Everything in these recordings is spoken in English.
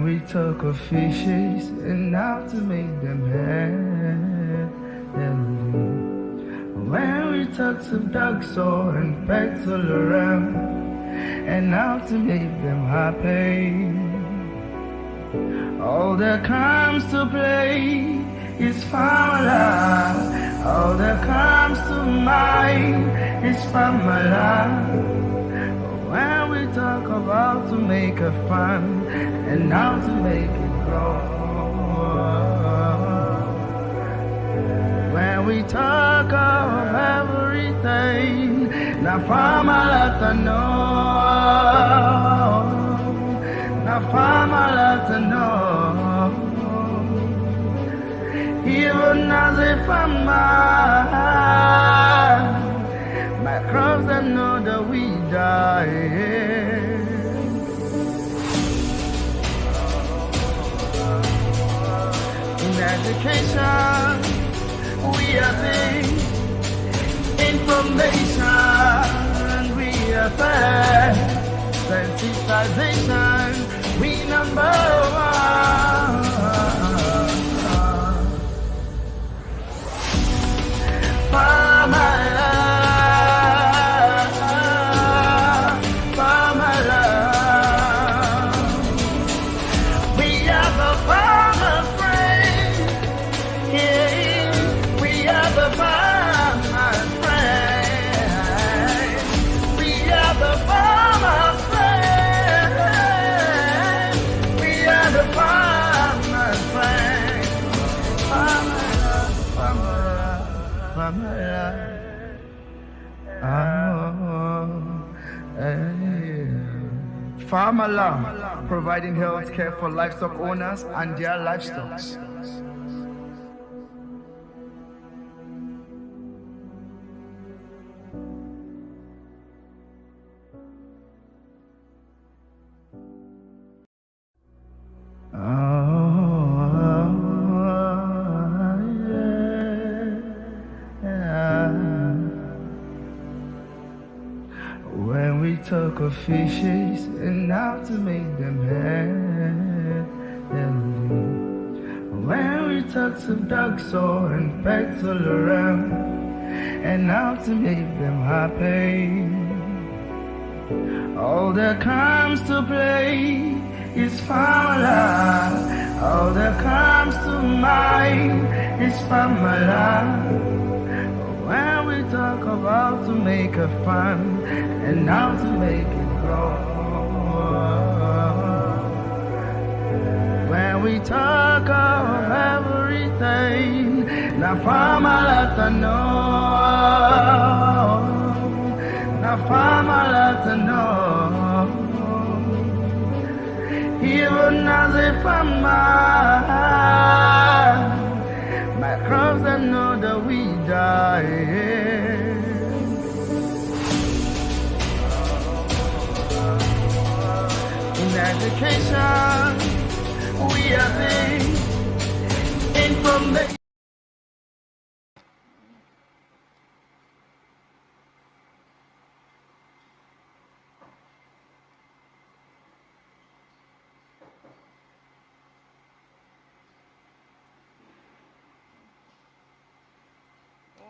When we talk of fishes and how to make them healthy. When we talk of ducks and pets all around and how to make them happy. All that comes to play is family. All that comes to mind is family. When we talk about to make a fun and how to make it grow. When we talk of everything, now family to know. Now family to know. Even as if I'm my crops that know that we die. In education, we are things. Information, we are fair. Sensitization, we number one. Farmala, providing health care for livestock owners and their livestock. When we talk of fishes and how to make them healthy. When we talk of ducks and pets all around and how to make them happy. All that comes to play is family. All that comes to mind is family. When we talk about to make a fun and how to make it grow. When we talk of everything, now family to know. Now family to know. Even as if I'm my crops that know that we die. In education, we are things. Information.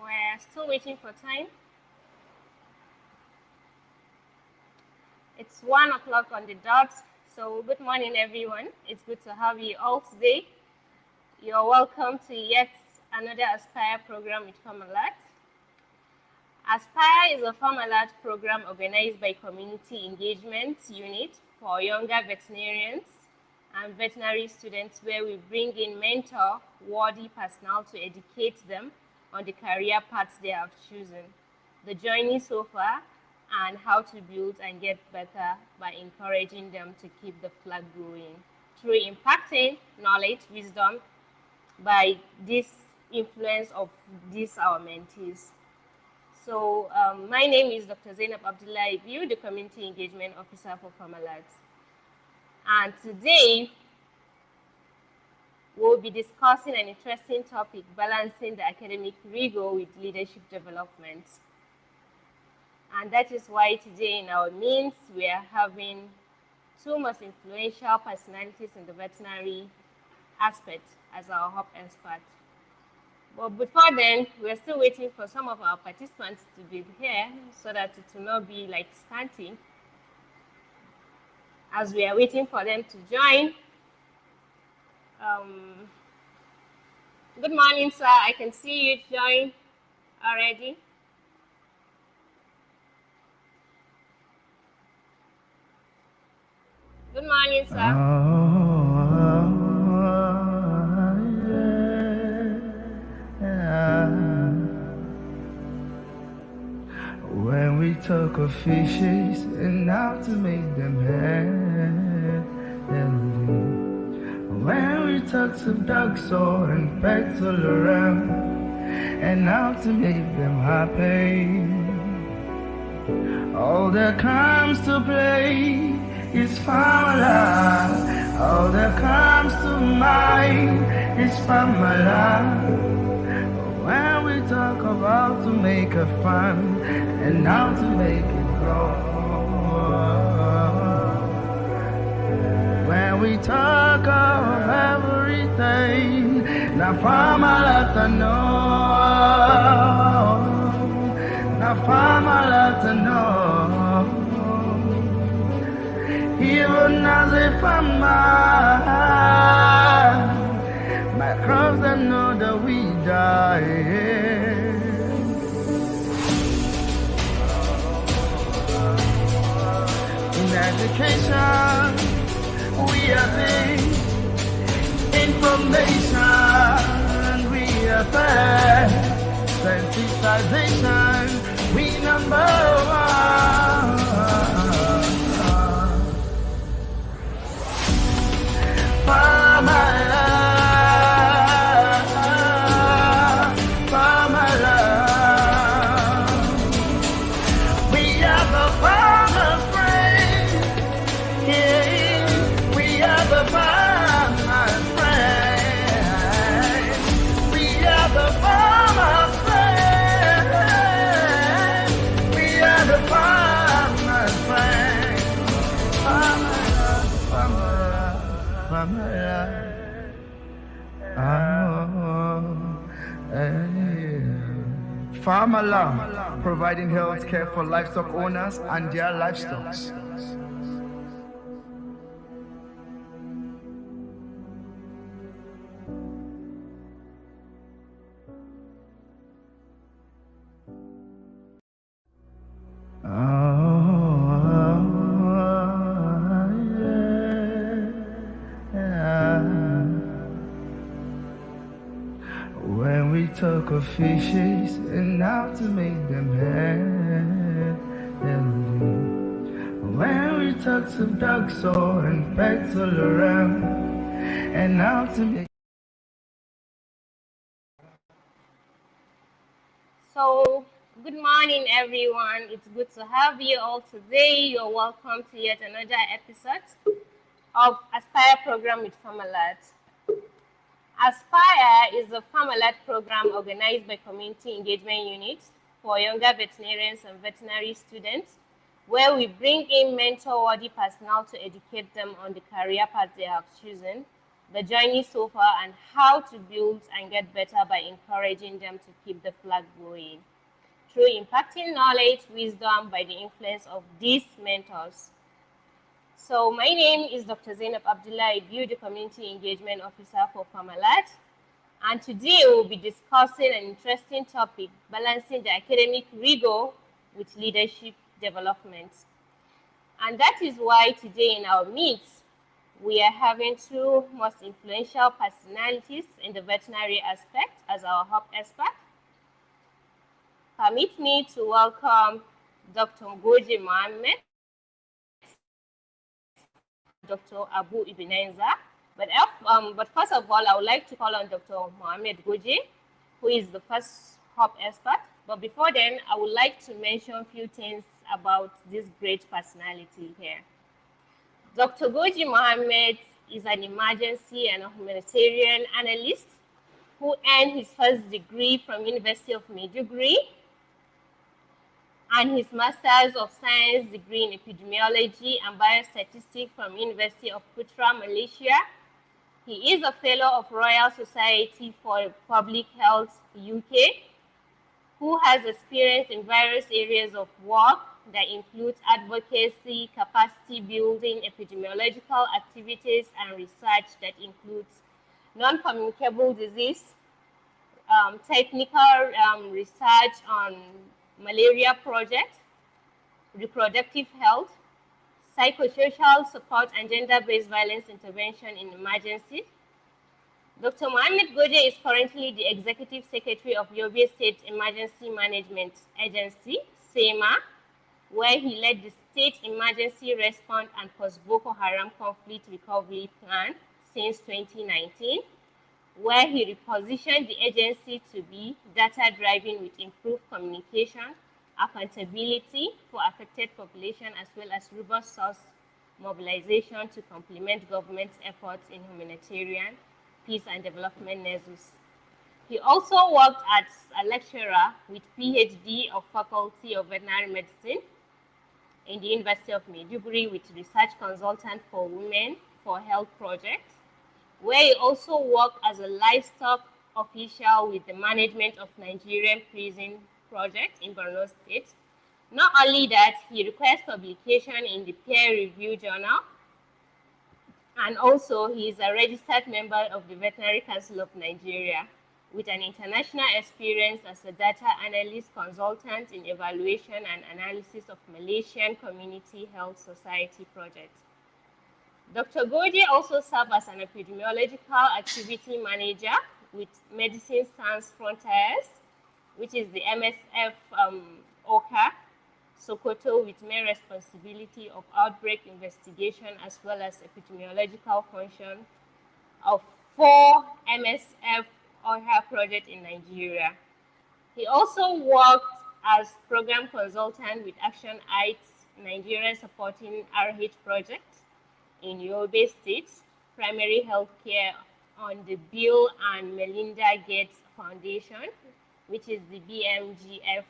We're still waiting for time. It's 1 o'clock on the dot. So good morning, everyone. It's good to have you all today. You're welcome to yet another Aspire program with Farmalert. Aspire is a Farmalert program organized by Community Engagement Unit for younger veterinarians and veterinary students, where we bring in mentor-worthy personnel to educate them on the career paths they have chosen, the journey so far, and how to build and get better by encouraging them to keep the flag growing through impacting knowledge, wisdom by this influence of these our mentees. So my name is Dr. Zainab Abdullah Ibiu, the Community Engagement Officer for Farmalert. And today, we'll be discussing an interesting topic, balancing the academic rigor with leadership development. And that is why today in our means, we are having two most influential personalities in the veterinary aspect as our hub expert. But before then, we're still waiting for some of our participants to be here so that it will not be like scanty. As we are waiting for them to join, good morning, sir. I can see you join already. Good morning, sir. When we talk of fishes and how to make them healthy. When we talk of dogs and pets all around and how to make them happy. All that comes to play is family. All that comes to mind is family. When we talk about to make a fun and how to make it grow. When we talk of everything, now family to know. Now family to know. Even as a family. My crops that know that we die. In education, we are things. Information, we are fast. Sensitization, we number one. Farm Alarm, providing health care for livestock owners and their livestock. When we talk of fishes and how to make them healthy. When we talk of dogs and pets all around and how to make. So, good morning, everyone. It's good to have you all today. You're welcome to yet another episode of Aspire program with Farmalat. Aspire is a Farmalat program organized by Community Engagement Unit for younger veterinarians and veterinary students, where we bring in mentor-worthy personnel to educate them on the career path they have chosen, the journey so far, and how to build and get better by encouraging them to keep the flag going through impacting knowledge, wisdom by the influence of these mentors. So my name is Dr. Zainab Abdullah Ibiu, the Community Engagement Officer for Farmalat. And today we'll be discussing an interesting topic, balancing the academic rigor with leadership development. And that is why today in our meets, we are having two most influential personalities in the veterinary aspect as our hub expert. Permit me to welcome Dr. Ngozi Mohammed, Dr. Abu Ibinenza. But first of all, I would like to call on Dr. Mohammed Goji, who is the first hub expert. But before then, I would like to mention a few things about this great personality here. Dr. Goji Mohammed is an emergency and a humanitarian analyst who earned his first degree from University of Maiduguri and his Master's of Science degree in Epidemiology and Biostatistics from University of Putra, Malaysia. He is a Fellow of Royal Society for Public Health, UK, who has experience in various areas of work that includes advocacy, capacity building, epidemiological activities, and research that includes non-communicable disease, technical research on malaria project, reproductive health, psychosocial support, and gender-based violence intervention in emergencies. Dr. Mohammed Goje is currently the Executive Secretary of Yobe State Emergency Management Agency, SEMA, where he led the State Emergency Response and Post-Boko Haram Conflict Recovery Plan since 2019, where he repositioned the agency to be data-driven with improved communication, accountability for affected population, as well as robust source mobilization to complement government's efforts in humanitarian, peace and development nexus. He also worked as a lecturer with PhD of Faculty of Veterinary Medicine in the University of Maiduguri with research consultant for Women for Health Project, where he also worked as a livestock official with the management of Nigerian Prison Project in Borno State. Not only that, he requires publication in the peer-reviewed journal, and also he is a registered member of the Veterinary Council of Nigeria with an international experience as a data analyst consultant in evaluation and analysis of Malaysian Community Health Society projects. Dr. Goje also served as an epidemiological activity manager with Medicine Sans Frontiers, which is the MSF OCA, Sokoto, with main responsibility of outbreak investigation as well as epidemiological function of 4 MSF OCA projects in Nigeria. He also worked as program consultant with Action Aid's Nigeria supporting RH project in Yobe State, primary healthcare on the Bill and Melinda Gates Foundation, which is the BMGF,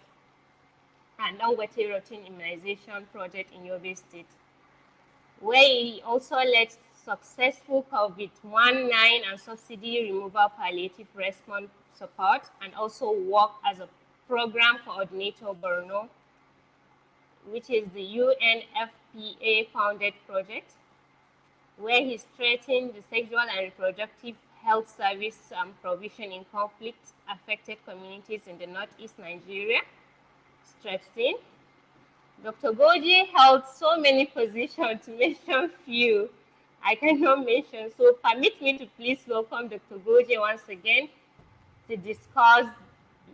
and Dangote routine immunization project in Yobe State, where he also led successful COVID-19 and subsidy removal palliative response support, and also worked as a program coordinator Borno, which is the UNFPA founded project, where he strengthened the sexual and reproductive health service provision in conflict-affected communities in the northeast Nigeria, stressing. Dr. Goje held so many positions, to mention few, I cannot mention, so permit me to please welcome Dr. Goje once again to discuss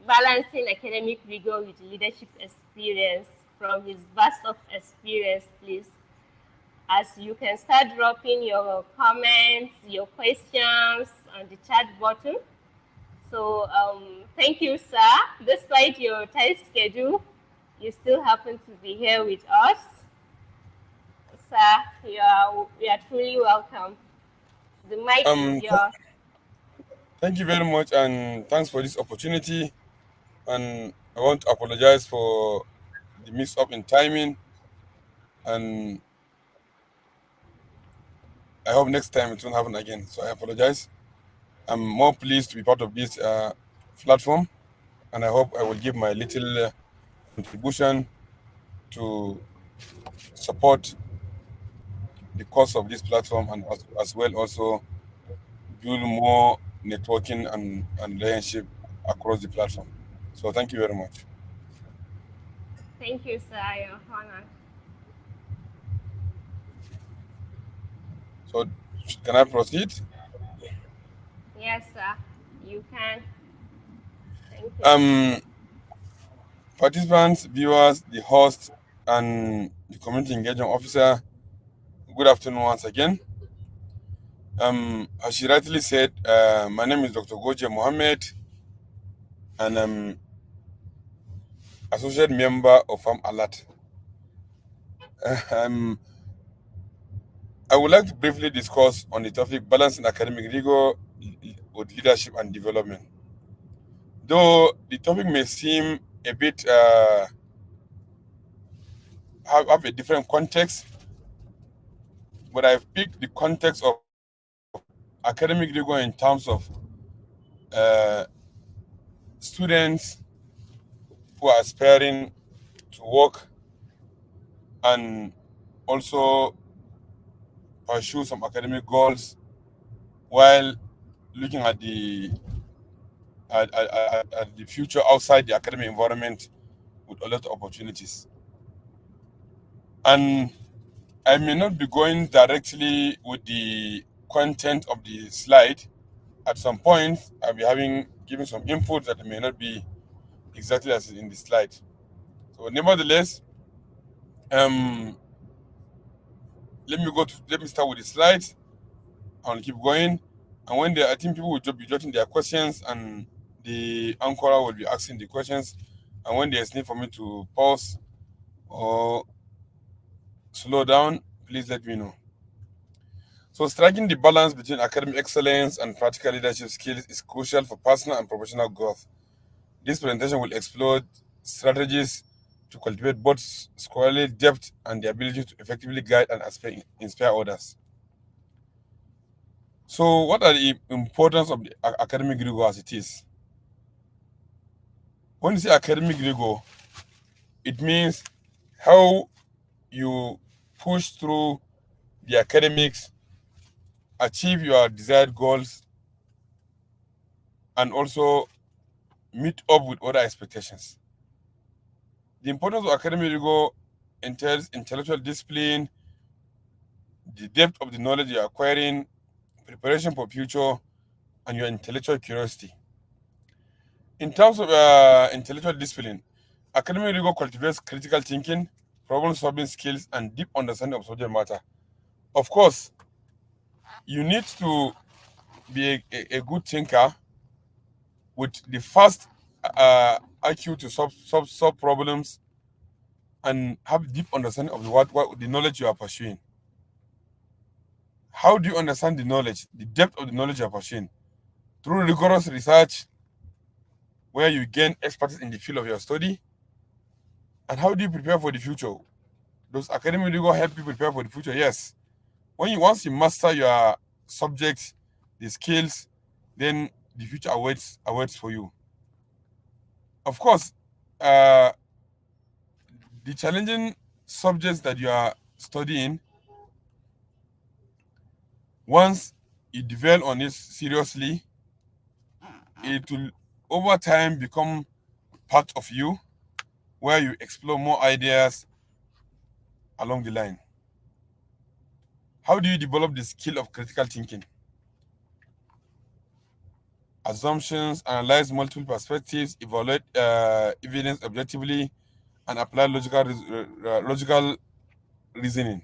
balancing academic rigor with leadership experience from his vast of experience, please. As you can start dropping your comments, your questions on the chat button. So thank you, sir. Despite your tight schedule, you still happen to be here with us. Sir, you are truly welcome. The mic is yours. Thank you very much, and thanks for this opportunity. And I want to apologize for the mix-up in timing, and I hope next time it won't happen again. So I apologize. I'm more pleased to be part of this platform, and I hope I will give my little contribution to support the cause of this platform, and as well also build more networking and relationship across the platform. So thank you very much. Thank you, sir. You're honored. So can I proceed? Yes, sir. You can. Thank you. Participants, viewers, the host, and the community engagement officer, good afternoon once again. As she rightly said, my name is Dr. Goje Mohammed, and I'm associate member of Farm Alert. I would like to briefly discuss on the topic balancing academic rigor with leadership and development. Though the topic may seem a bit have a different context, but I've picked the context of academic rigor in terms of uh, students who are aspiring to work and also pursue some academic goals while looking at at the future outside the academic environment with a lot of opportunities. And I may not be going directly with the content of the slide. At some point, I'll be giving some input that may not be exactly as in the slide. So, nevertheless, um, let me start with the slides. I'll keep going, and I think people will be jotting their questions, and the anchor will be asking the questions. And when there's need for me to pause or slow down, please let me know. So, striking the balance between academic excellence and practical leadership skills is crucial for personal and professional growth. This presentation will explore strategies to cultivate both scholarly depth and the ability to effectively guide and inspire others. So, what are the importance of the academic rigor as it is? When you say academic rigor, it means how you push through the academics, achieve your desired goals, and also meet up with other expectations. The importance of academic rigor entails intellectual discipline, the depth of the knowledge you're acquiring, preparation for future, and your intellectual curiosity. In terms of intellectual discipline, academic rigor cultivates critical thinking, problem-solving skills, and deep understanding of subject matter. Of course, you need to be a good thinker with the fast IQ to solve problems and have deep understanding of what the knowledge you are pursuing. How do you understand the knowledge, the depth of the knowledge you are pursuing? Through rigorous research, where you gain expertise in the field of your study. And how do you prepare for the future? Does academic rigor help you prepare for the future? Yes. Once you master your subjects, the skills, then the future awaits for you. Of course, uh, the challenging subjects that you are studying, once you dwell on it seriously, it will over time become part of you, where you explore more ideas along the line. How do you develop the skill of critical thinking? Assumptions, analyze multiple perspectives, evaluate evidence objectively, and apply logical reasoning.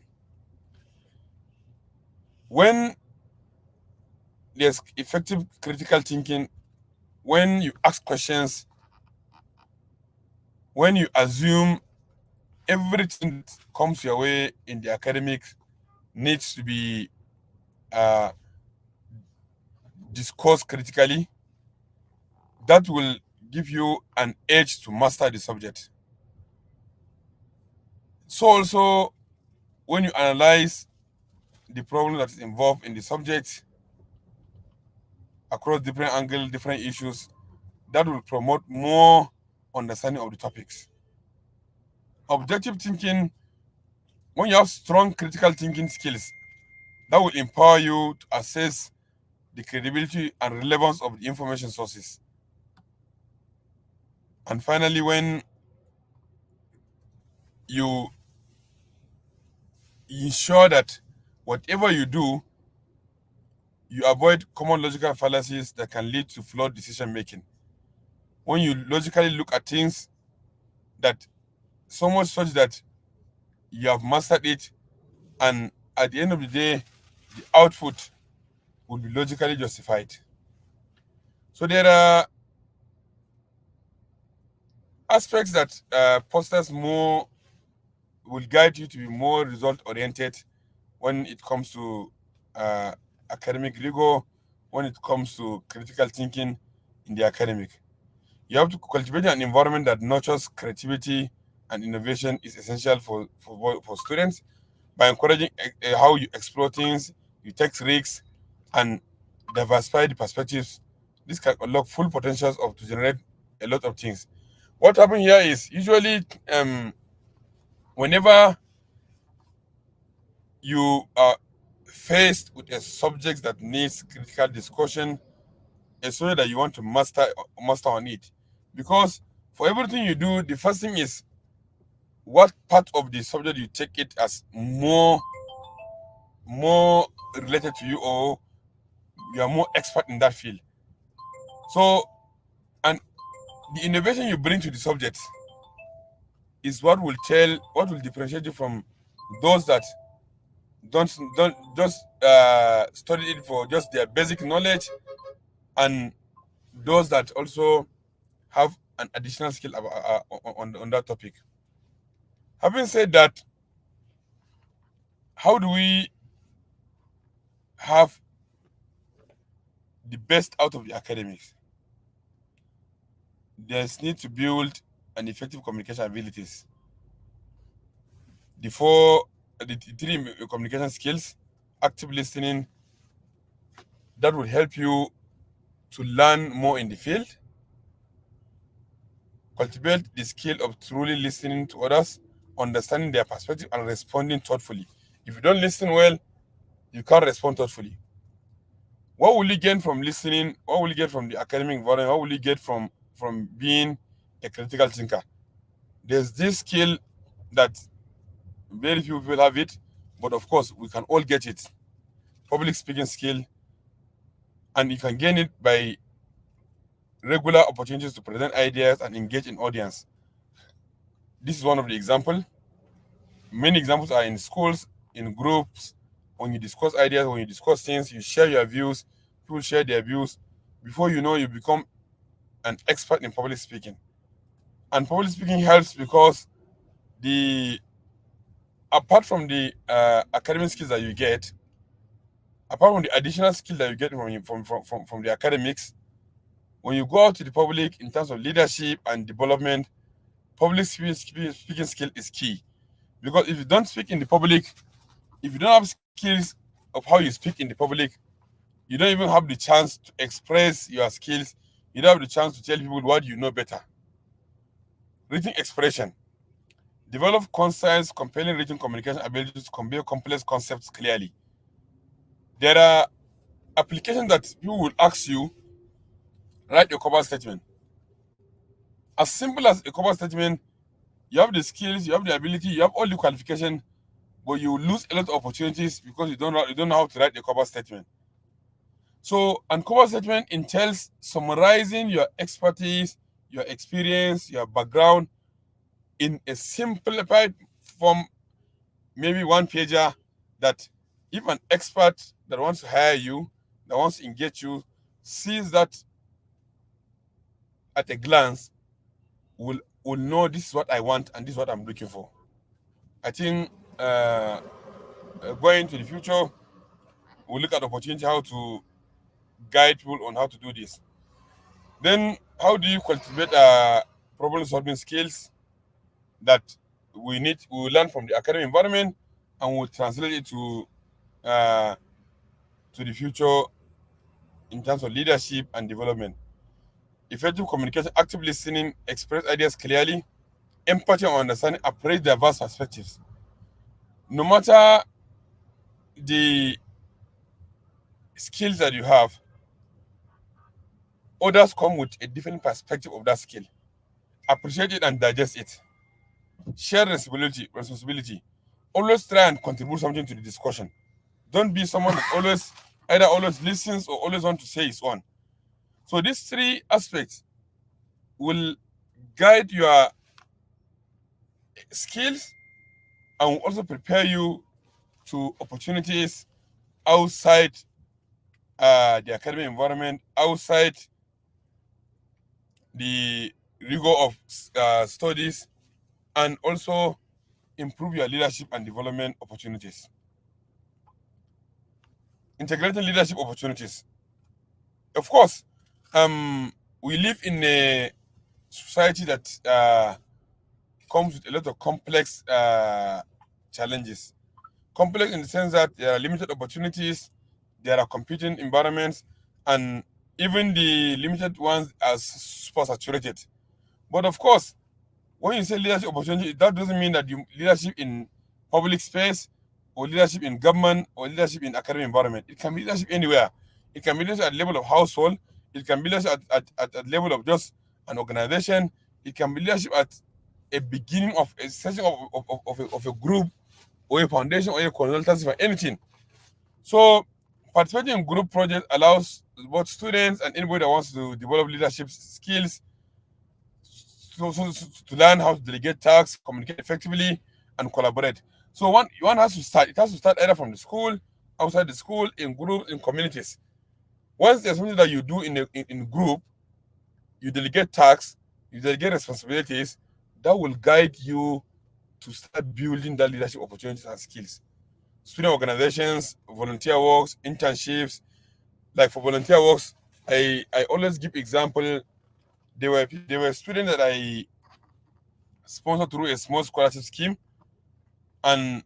When there's effective critical thinking, when you ask questions, when you assume everything that comes your way in the academics needs to be uh, discussed critically, that will give you an edge to master the subject. So also, when you analyze the problem that is involved in the subject across different angles, different issues, that will promote more understanding of the topics. Objective thinking, when you have strong critical thinking skills, that will empower you to assess the credibility and relevance of the information sources. And finally, when you ensure that whatever you do, you avoid common logical fallacies that can lead to flawed decision making. When you logically look at things that so much such that you have mastered it, and at the end of the day, the output will be logically justified. So there are aspects that posters more will guide you to be more result oriented when it comes to uh, academic rigor, when it comes to critical thinking in the academic. You have to cultivate an environment that nurtures creativity and innovation is essential for students by encouraging how you explore things, you take risks, and diversify the perspectives. This can unlock full potentials of to generate a lot of things. What happens here is usually whenever you are faced with a subject that needs critical discussion, a subject that you want to master on it, because for everything you do, the first thing is what part of the subject you take it as more related to you, or you are more expert in that field. So, and the innovation you bring to the subject is what will differentiate you from those that don't just study it for just their basic knowledge, and those that also have an additional skill on that topic. Having said that, how do we have the best out of the academics? There's need to build an effective communication abilities. The three communication skills: active listening, that would help you to learn more in the field; cultivate the skill of truly listening to others, understanding their perspective, and responding thoughtfully. If you don't listen well, you can't respond thoughtfully. What will you gain from listening? What will you get from the academic environment? What will you get from being a critical thinker? There's this skill that very few people have it, but of course we can all get it. Public speaking skill, and you can gain it by regular opportunities to present ideas and engage in audience. This is one of the examples. Many examples are in schools, in groups. When you discuss ideas, when you discuss things, you share your views, people share their views. Before you know, you become an expert in public speaking. And public speaking helps because the apart from the academic skills that you get, apart from the additional skill that you get from the academics, when you go out to the public in terms of leadership and development, public speaking skill is key. Because if you don't speak in the public, if you don't have skills of how you speak in the public, you don't even have the chance to express your skills. You don't have the chance to tell people what you know better. Written expression. Develop concise, compelling written communication abilities to convey complex concepts clearly. There are applications that people will ask you, write a cover statement. As simple as a cover statement, you have the skills, you have the ability, you have all the qualification, but you lose a lot of opportunities because you don't know how to write a cover statement. So, and cover statement entails summarizing your expertise, your experience, your background in a simplified form, maybe one pager, that if an expert that wants to hire you, that wants to engage you, sees that at a glance, will know this is what I want and this is what I'm looking for. I think going to the future, we'll look at opportunity how to guide people on how to do this. Then, how do you cultivate problem solving skills that we learn from the academic environment, and we'll translate it to the future in terms of leadership and development? Effective communication, active listening, express ideas clearly, empathy and understanding, appraise diverse perspectives. No matter the skills that you have, others come with a different perspective of that skill. Appreciate it and digest it. Share responsibility. Always try and contribute something to the discussion. Don't be someone that always listens or always want to say his own. So these three aspects will guide your skills and will also prepare you to opportunities outside the academic environment, outside the rigor of studies, and also improve your leadership and development opportunities. Integrating leadership opportunities. Of course, we live in a society that comes with a lot of complex challenges. Complex in the sense that there are limited opportunities, there are competing environments, and even the limited ones are super saturated. But of course, when you say leadership opportunity, that doesn't mean that you leadership in public space or leadership in government or leadership in academic environment. It can be leadership anywhere. It can be leadership at the level of household. It can be leadership at level of just an organization. It can be leadership at a beginning of a session of a group or a foundation or a consultancy for anything. So participating in group projects allows both students and anybody that wants to develop leadership skills to learn how to delegate tasks, communicate effectively, and collaborate. So one has to start. It has to start either from the school, outside the school, in groups, in communities. Once there's something that you do in group, you delegate tasks, you delegate responsibilities, that will guide you to start building that leadership opportunities and skills. Student organizations, volunteer works, internships. Like for volunteer works, I always give example. There were students that I sponsored through a small scholarship scheme, and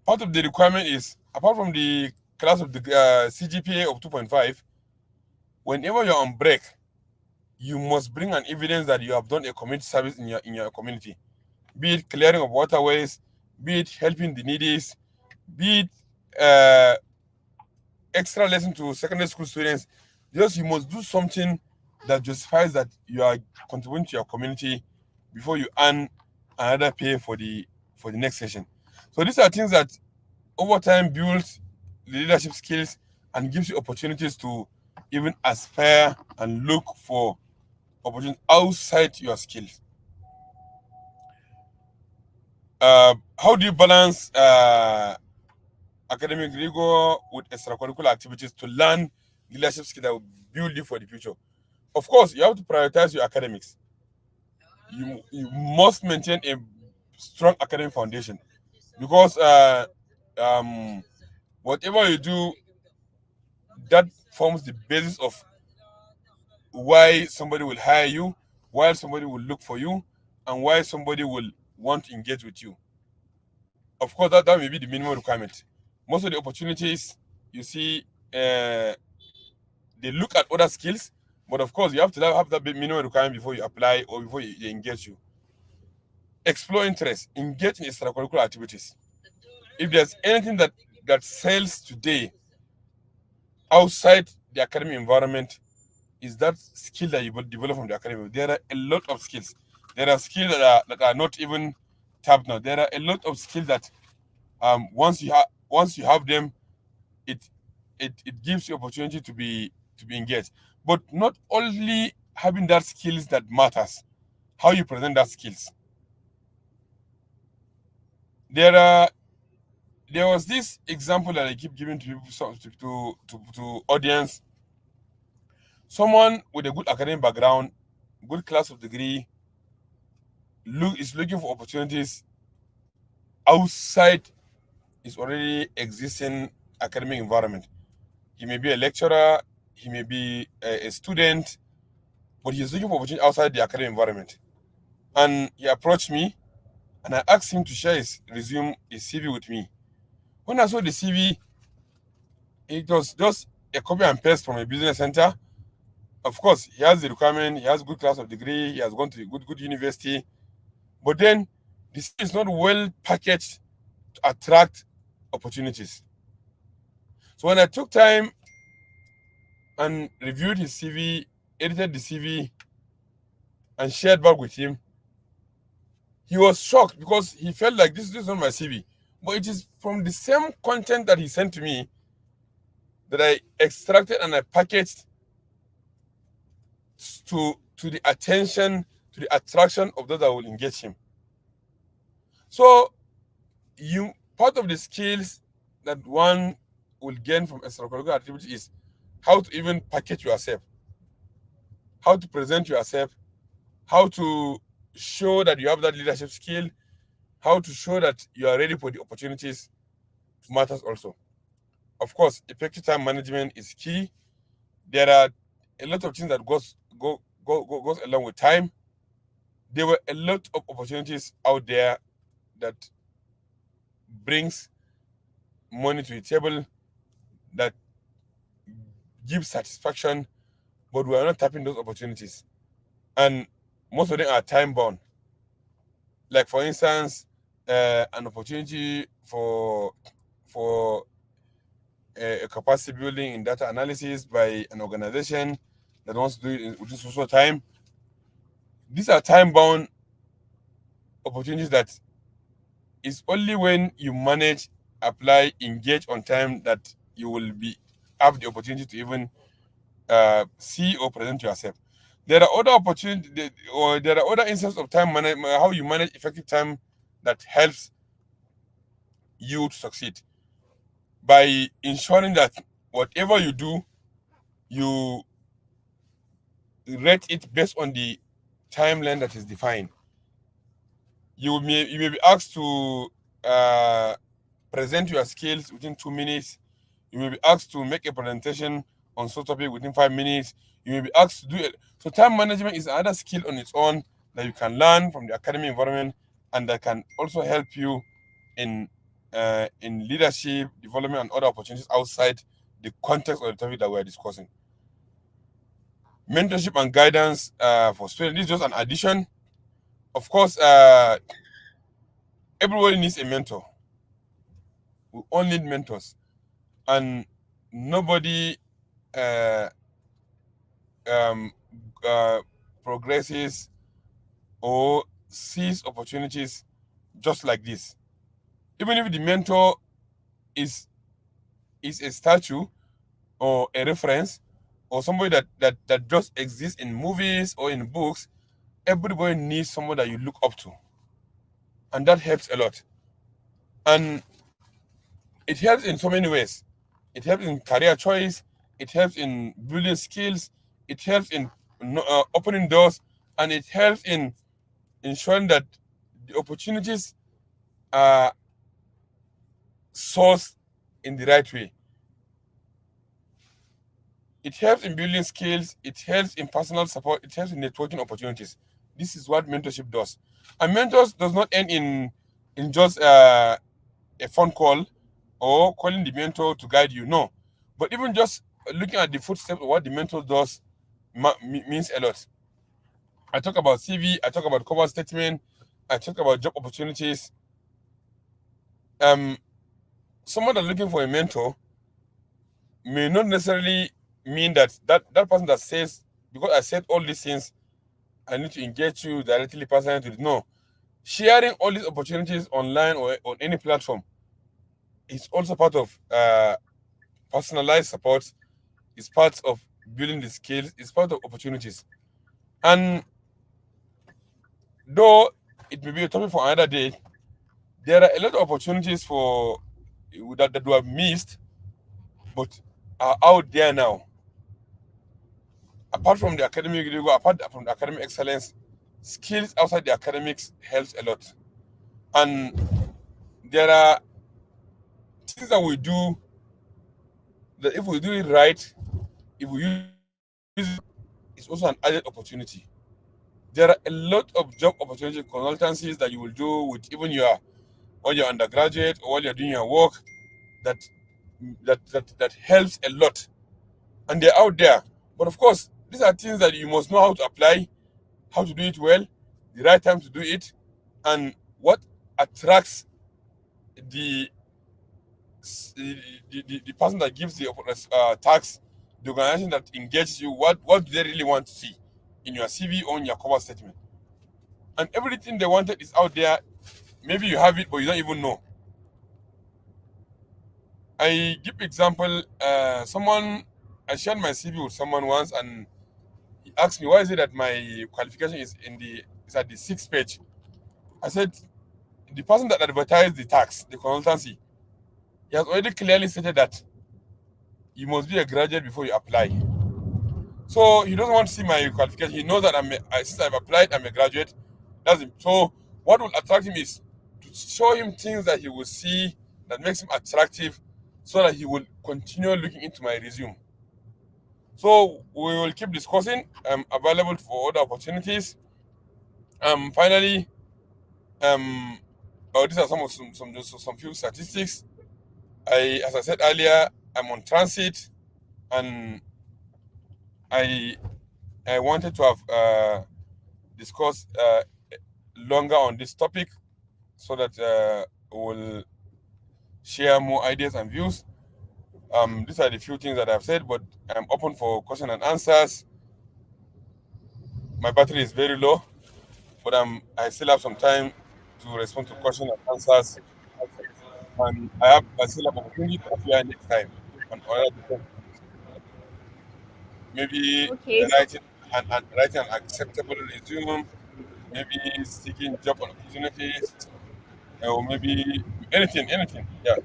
part of the requirement is apart from the class of the CGPA of 2.5, whenever you're on break, you must bring an evidence that you have done a community service in your community, be it clearing of waterways, be it helping the needy, be it extra lesson to secondary school students. Just you must do something that justifies that you are contributing to your community before you earn another pay for the next session. So these are things that over time builds the leadership skills and gives you opportunities to even aspire and look for opportunities outside your skills. How do you balance academic rigor with extracurricular activities to learn leadership skills that will build you for the future? Of course, you have to prioritize your academics. You must maintain a strong academic foundation because whatever you do, that forms the basis of why somebody will hire you, why somebody will look for you, and why somebody will want to engage with you. Of course, that may be the minimum requirement. Most of the opportunities you see, they look at other skills, but of course, you have to have that minimum requirement before you apply or before they engage you. Explore interest, engage in extracurricular activities. If there's anything that sells today outside the academic environment, is that skill that you will develop from the academy. There are a lot of skills. There are skills that are not even tapped now. There are a lot of skills that once you have them, it gives you opportunity to be engaged. But not only having that skills that matters, how you present that skills. There was this example that I keep giving to people, to audience. Someone with a good academic background, good class of degree, is looking for opportunities outside his already existing academic environment. He may be a lecturer, he may be a student, but he's looking for opportunity outside the academic environment. And he approached me, and I asked him to share his CV with me. When I saw the CV, it was just a copy and paste from a business center. Of course, he has the requirement, he has good class of degree, he has gone to a good university, but then the CV is not well packaged to attract opportunities. So when I took time and reviewed his CV, edited the CV, and shared back with him, he was shocked because he felt like this is not my CV. But it is from the same content that he sent to me that I extracted and I packaged to the attention, to the attraction of those that will engage him. So part of the skills that one will gain from extracurricular activity is how to even package yourself, how to present yourself, how to show that you have that leadership skill, how to show that you are ready for the opportunities matters also. Of course, effective time management is key. There are a lot of things that goes along with time. there were a lot of opportunities out there that brings money to the table, that gives satisfaction, but we are not tapping those opportunities. And most of them are time bound. Like for instance, an opportunity for a capacity building in data analysis by an organization that wants to do it within social time. These are time bound opportunities that is only when you manage, apply, engage on time that you will be have the opportunity to even see or present yourself. There are other opportunities, or there are other instances of time management, how you manage effective time that helps you to succeed by ensuring that whatever you do, you rate it based on the timeline that is defined. You may be asked to present your skills within 2 minutes. You may be asked to make a presentation on some topic within 5 minutes. You may be asked to do it. So time management is another skill on its own that you can learn from the academic environment, and that can also help you in leadership development and other opportunities outside the context of the topic that we are discussing. Mentorship and guidance for students. This is just an addition. Of course, everybody needs a mentor. We all need mentors, and nobody uh, um, uh, progresses or sees opportunities just like this. Even if the mentor is a statue or a reference or somebody that just exists in movies or in books, everybody needs someone that you look up to, and that helps a lot. And it helps in so many ways. It helps in career choice. It helps in building skills. It helps in opening doors, and it helps in ensuring that the opportunities are sourced in the right way. It helps in building skills. It helps in personal support. It helps in networking opportunities. This is what mentorship does. And mentors does not end in just a phone call or calling the mentor to guide you. No, but even just looking at the footsteps of what the mentor does means a lot. I talk about CV. I talk about cover statement. I talk about job opportunities. Someone that's looking for a mentor may not necessarily mean that person that says, because I said all these things, I need to engage you directly, personally to it. No, sharing all these opportunities online or on any platform is also part of personalized support. It's part of building the skills. It's part of opportunities. And though it may be a topic for another day, there are a lot of opportunities for that we have missed, but are out there now. Apart from the academic rigor, apart from the academic excellence, skills outside the academics helps a lot. And there are things that we do that if we do it right, if we use it, it's also an added opportunity. There are a lot of job opportunity consultancies that you will do with even while you're undergraduate or while you're doing your work that that helps a lot. And they're out there. But of course, these are things that you must know how to apply, how to do it well, the right time to do it, and what attracts the the person that gives the tax, the organization that engages you. What do they really want to see in your CV or in your cover statement? And everything they wanted is out there. Maybe you have it, but you don't even know. I give example. I shared my CV with someone once, and he asked me why is it that my qualification is at the 6th page. I said the person that advertised the tax, the consultancy, he has already clearly stated that you must be a graduate before you apply. So he doesn't want to see my qualification. He knows that since I've applied, I'm a graduate. That's it. So what will attract him is to show him things that he will see that makes him attractive, so that he will continue looking into my resume. So we will keep discussing. I'm available for other opportunities. Finally, um, these are some few statistics. As I said earlier, I'm on transit, and I I wanted to have discussed longer on this topic so that we'll share more ideas and views. These are the few things that I've said, but I'm open for question and answers. My battery is very low, but I still have some time to respond to question and answers, and I still have opportunity to appear next time on other different topics. Maybe Okay, so writing an acceptable resume, maybe seeking job opportunities, or maybe anything. Yeah.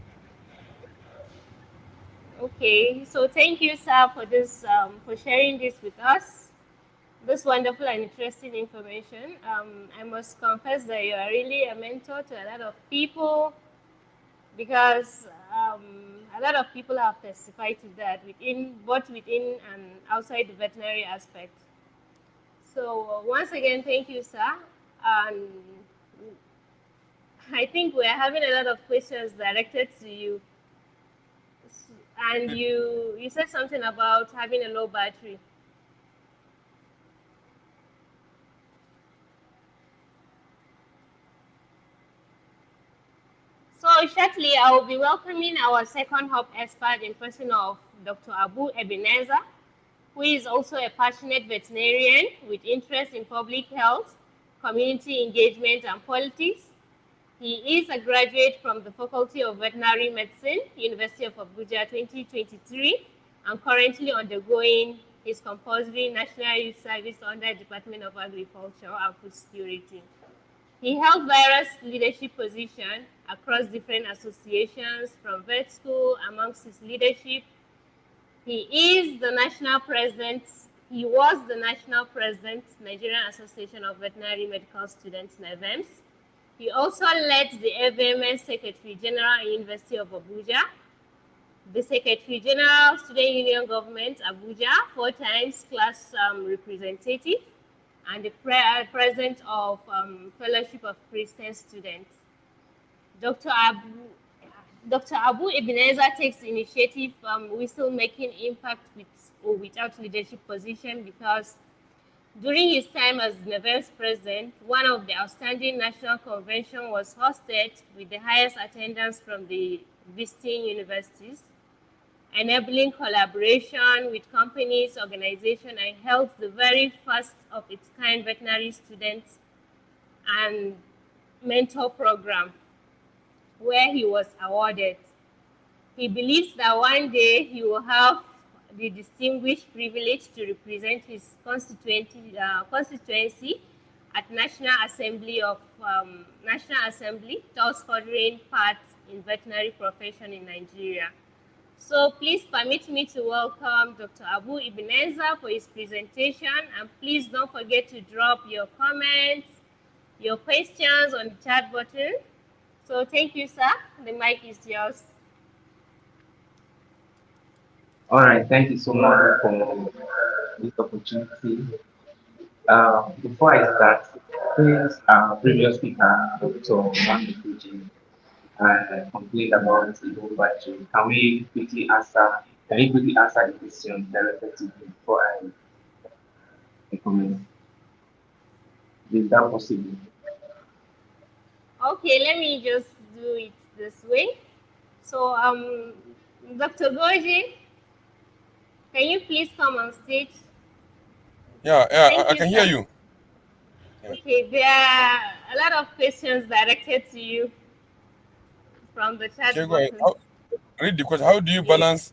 okay, so thank you, sir, for this for sharing this with us. This wonderful and interesting information. I must confess that you are really a mentor to a lot of people because a lot of people have testified to that within both within and outside the veterinary aspect. So once again, thank you, sir. And I think we're having a lot of questions directed to you. And you said something about having a low battery. So shortly, I will be welcoming our second hub expert in person of Dr. Abu Ebenezer, who is also a passionate veterinarian with interest in public health, community engagement, and politics. He is a graduate from the Faculty of Veterinary Medicine, University of Abuja 2023, and currently undergoing his compulsory National Youth Service under Department of Agriculture and Food Security. He held various leadership positions across different associations from vet school. Amongst his leadership, he was the national president, Nigerian Association of Veterinary Medical Students, NAVEMS. He also led the FMS Secretary General at University of Abuja, the Secretary General, Student Union Government, Abuja, 4 times class representative, and the president of Fellowship of Christian Students. Dr. Abu, Dr. Abu Ebenezer takes initiative whistle-making impact with or without leadership position because during his time as NEVEL's president, one of the outstanding national convention was hosted with the highest attendance from the visiting universities, enabling collaboration with companies, organizations, and held the very first of its kind veterinary students and mentor program where he was awarded. He believes that one day he will have the distinguished privilege to represent his constituency at National Assembly, thus furthering part in veterinary profession in Nigeria. So please permit me to welcome Dr. Abu Ebenezer for his presentation, and please don't forget to drop your comments, your questions on the chat button. So thank you, sir. The mic is yours. All right, thank you so much for this opportunity. Before I start, since our previous speaker, Dr. Wandi complained about the low battery, can you quickly answer the question directed to me before I comment? Is that possible? Okay, let me just do it this way. So, Dr. Goji, can you please come on stage? Yeah, Thank I you, can hear sir. you. Yeah. Okay, there are a lot of questions directed to you from the chat Okay, go ahead. button. Read the question. How do you Yes.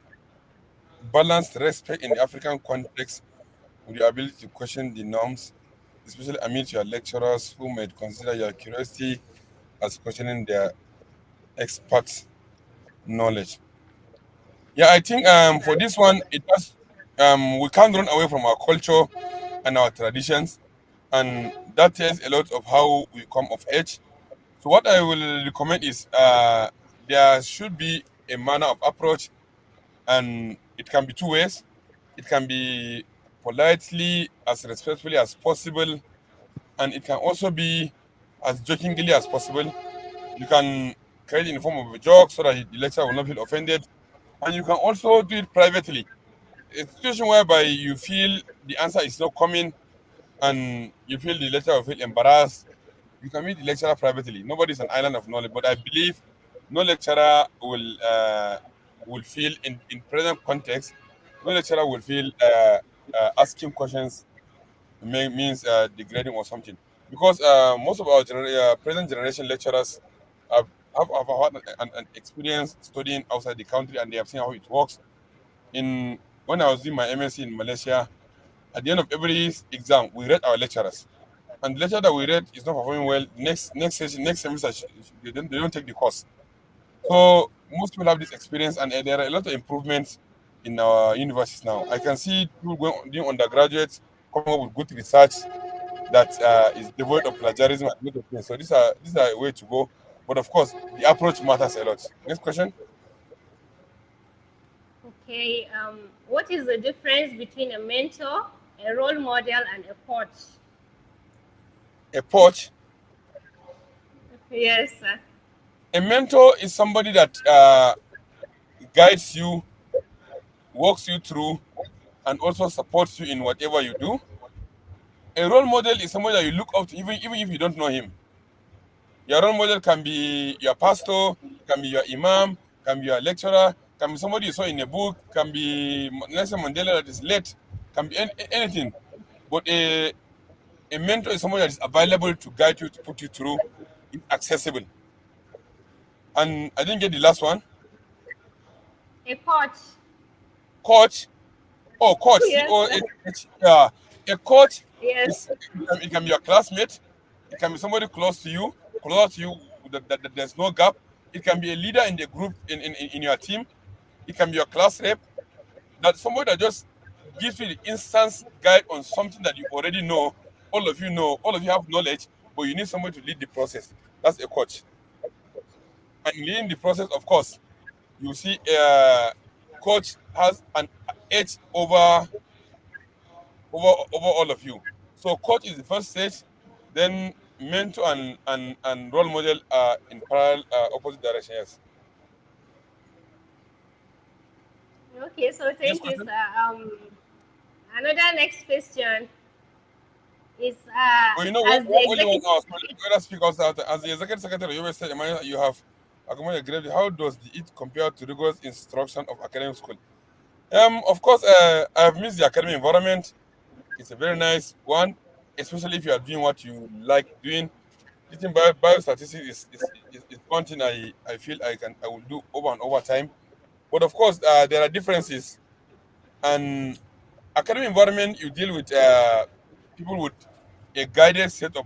balance respect in the African context with the ability to question the norms, especially amid your lecturers who might consider your curiosity as questioning their expert knowledge? Yeah, I think for this one it has we can't run away from our culture and our traditions, and that tells a lot of how we come of age. So what I will recommend is there should be a manner of approach, and it can be two ways. It can be politely, as respectfully as possible, and it can also be as jokingly as possible. You can create it in the form of a joke so that the lecturer will not feel offended, and you can also do it privately. A situation whereby you feel the answer is not coming and you feel the lecturer will feel embarrassed, you can meet the lecturer privately. Nobody's an island of knowledge, but I believe no lecturer will feel in present context. No lecturer will feel asking questions means degrading or something, because most of our present generation lecturers have had an experience studying outside the country, and they have seen how it works. In When I was doing my MSc in Malaysia, at the end of every exam, we read our lecturers, and the lecturer that we read is not performing well. Next session, next semester, they don't take the course. So most people have this experience, and there are a lot of improvements in our universities now. I can see people doing undergraduates coming up with good research that is devoid of plagiarism and a lot of things. So these are a way to go. But of course, the approach matters a lot. Next question. Okay, what is the difference between a mentor, a role model, and a coach? A coach. Yes, sir. A mentor is somebody that guides you, walks you through, and also supports you in whatever you do. A role model is somebody that you look up to, even if you don't know him. Your role model can be your pastor, can be your imam, can be your lecturer, can be somebody you saw in a book, can be Nelson Mandela that is late, can be anything. But a mentor is someone that is available to guide you, to put you through, is accessible. And I didn't get the last one. A coach. Coach. Oh, coach. Yes, sir. COAH. Yeah. A coach Yes. is it can be your classmate. It can be somebody close to you, that there's no gap. It can be a leader in the group in your team. It can be your class rep. That somebody that just gives you the instance guide on something that you already know. All of you have knowledge, but you need somebody to lead the process. That's a coach. And in leading the process, of course, you see coach has an edge over all of you. So coach is the first stage, then mentor and role model are in parallel opposite direction. Yes. Okay, so Next thank you, question. sir. Another next question is Well, you know as the when you want executive. to ask, let us speak outside. As the executive secretary, you always said, Emmanuel, you have accumulated greatly. How does it compare to rigorous instruction of academic school? Of course, I've missed the academic environment. It's a very nice one, especially if you are doing what you like doing. Teaching biostatistics is one thing I feel I will do over and over time. But of course, there are differences. And academic environment, you deal with people with a guided set of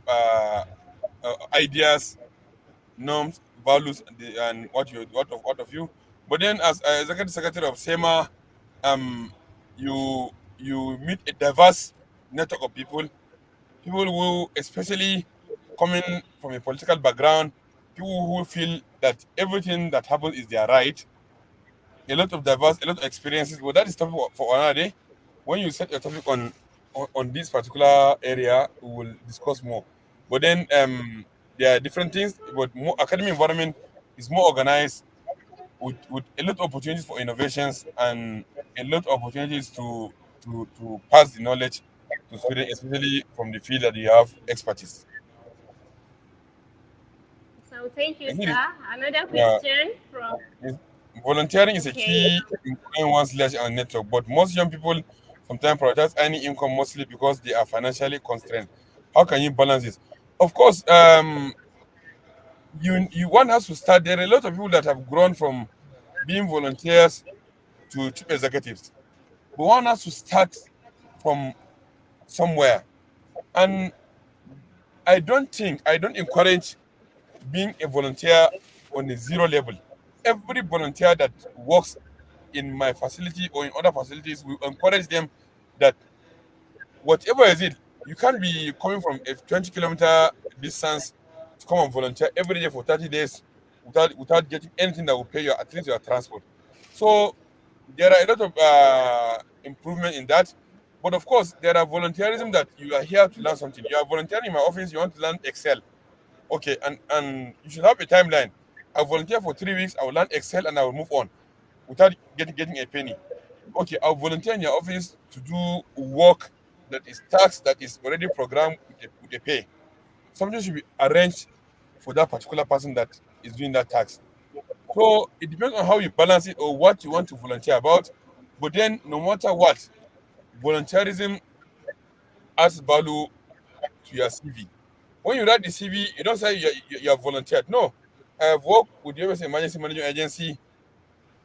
ideas, norms, values, and what of you. But then, as executive secretary of SEMA, um, you meet a diverse network of people who, especially coming from a political background, people who feel that everything that happens is their right. A lot of experiences. But that is topic for another day. When you set your topic on this particular area, we will discuss more. But then there are different things. But more academic environment is more organized with a lot of opportunities for innovations and a lot of opportunities to pass the knowledge to students, especially from the field that you have expertise. So thank you, I think sir. Another uh, question from. is- volunteering is a Okay. key in growing one's leisure and network, but most young people sometimes prioritize earning income mostly because they are financially constrained. How can you balance this? Of course, you one has to start. There are a lot of people that have grown from being volunteers to chief executives, but one has to start from somewhere. And I don't encourage being a volunteer on a zero level. Every volunteer that works in my facility or in other facilities, we encourage them that whatever is it, you can't be coming from a 20-kilometer distance to come and volunteer every day for 30 days without getting anything that will pay your at least your transport. So there are a lot of improvement in that. But of course, there are volunteerism that you are here to learn something. You are volunteering in my office, you want to learn Excel. Okay, and you should have a timeline. I'll volunteer for 3 weeks, I will learn Excel and I will move on without getting a penny. Okay, I'll volunteer in your office to do work that is task that is already programmed with a pay. Something should be arranged for that particular person that is doing that task. So it depends on how you balance it or what you want to volunteer about. But then, no matter what, volunteerism adds value to your CV. When you write the CV, you don't say you have volunteered. No, I have worked with the US Emergency Management Agency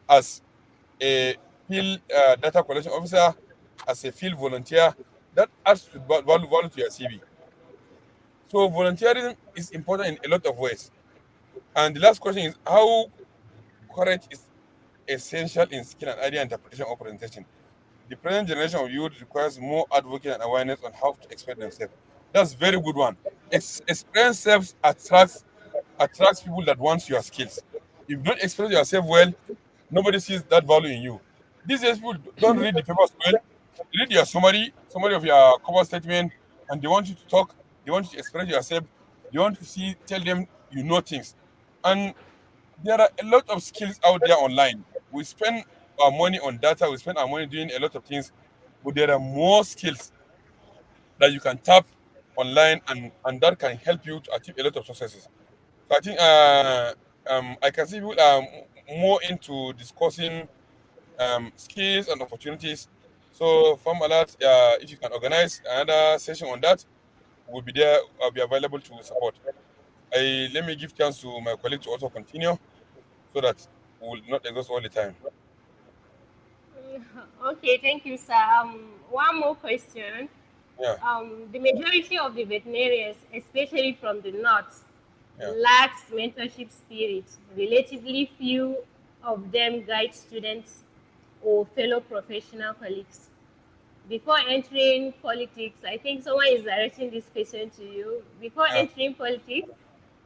as a field data collection officer, as a field volunteer. That adds to value to your CV. So volunteerism is important in a lot of ways. And the last question is how courage is essential in skill and idea interpretation or presentation. The present generation of youth requires more advocacy and awareness on how to express themselves. That's very good one. Experience self attracts people that want your skills. If you don't express yourself well, nobody sees that value in you. These days, people don't read the papers well. They read your summary of your cover statement, and they want you to talk. They want you to express yourself. They want to tell them you know things. And there are a lot of skills out there online. We spend our money on data. We spend our money doing a lot of things, but there are more skills that you can tap online, and that can help you to achieve a lot of successes. So I think I can see people are more into discussing skills and opportunities. So, Farm Alert, if you can organize another session on that, we'll be there. I'll be available to support. Let me give chance to my colleague to also continue so that we'll not exhaust all the time. Okay, thank you, sir. One more question. Yeah, The majority of the veterinarians, especially from the north, yeah, lacks mentorship spirit. Relatively few of them guide students or fellow professional colleagues. Before entering politics, I think someone is directing this question to you. Before yeah, entering politics,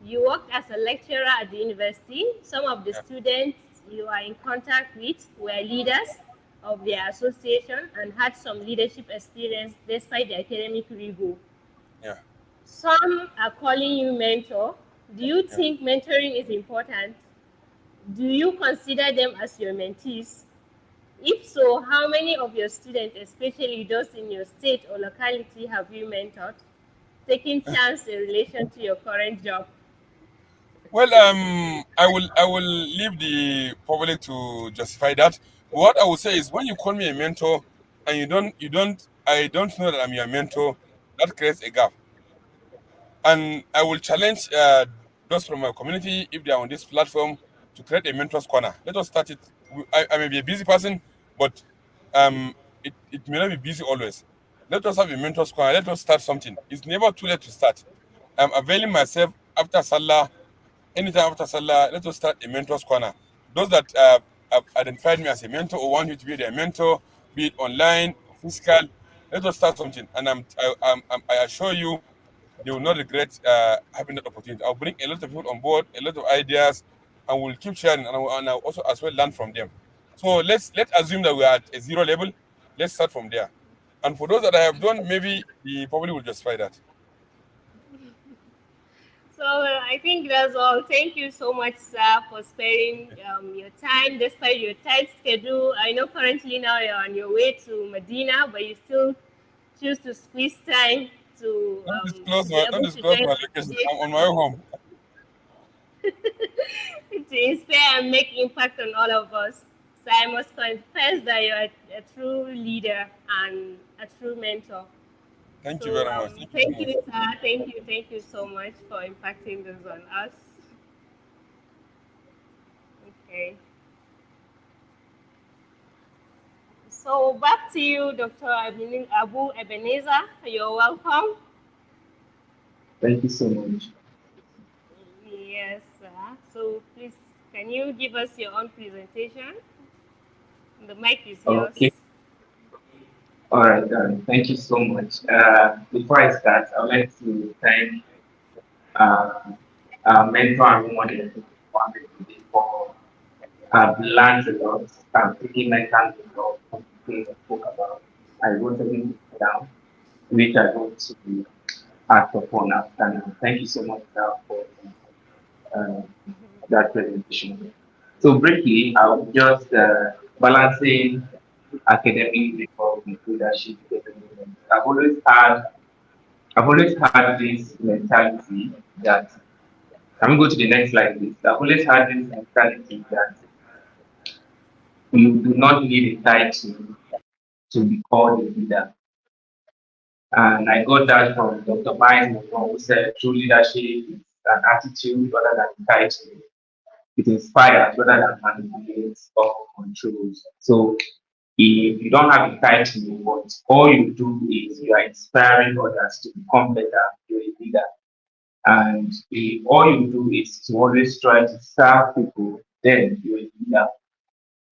you worked as a lecturer at the university. Some of the yeah, students you are in contact with were leaders of their association and had some leadership experience despite the academic rigor. yeah, Some are calling you mentor. Do you yeah. think mentoring is important? Do you consider them as your mentees? If so, how many of your students, especially those in your state or locality, have you mentored, taking chance in relation to your current job? Well, I will leave the public to justify that. What I would say is when you call me a mentor and I don't know that I'm your mentor, that creates a gap. And I will challenge those from my community if they are on this platform to create a mentors corner. Let us start it. I may be a busy person, but it may not be busy always. Let us have a mentors corner. Let us start something. It's never too late to start. I'm availing myself after Salah. Anytime after Salah, let us start a mentors corner. Those that have identified me as a mentor or want you to be their mentor, be it online, physical, let us start something. And I assure you, they will not regret having that opportunity. I'll bring a lot of people on board, a lot of ideas, and we'll keep sharing, and I'll also as well learn from them. So let's assume that we are at a zero level. Let's start from there. And for those that I have done, maybe the public will justify that. So I think that's all. Thank you so much, sir, for sparing your time despite your tight schedule. I know currently now you're on your way to Medina, but you still choose to squeeze time to be Don't able to disclose join my us location. today I'm on my way home. to inspire and make impact on all of us. So I must confess that you're a true leader and a true mentor. Thank you So very much. Thank you so thank much. you, sir. Thank you so much for impacting this on us. Okay. So back to you, Dr. Abu Ebenezer. You're welcome. Thank you so much. Yes, sir. So please, can you give us your own presentation? The mic is Okay. yours. All right. Thank you so much. Before I start, I would like to thank uh, mentor and role model for today for I've learned a lot. I've taken my time to know what we spoke about. I wrote everything down, which I want to act upon after now. Thank you so much for uh, that presentation. So briefly, I'll just balancing academic rigor with leadership development. I've always had this mentality that I'm going to go to the next slide, please. I've always had this mentality that you do not need a title to be called a leader. And I got that from Dr. Miles, who said true leadership is an attitude rather than a title. It inspires rather than manipulates or controls. So if you don't have a title, but all you do is you are inspiring others to become better, you're a leader. And if all you do is to always try to serve people, then you're a leader.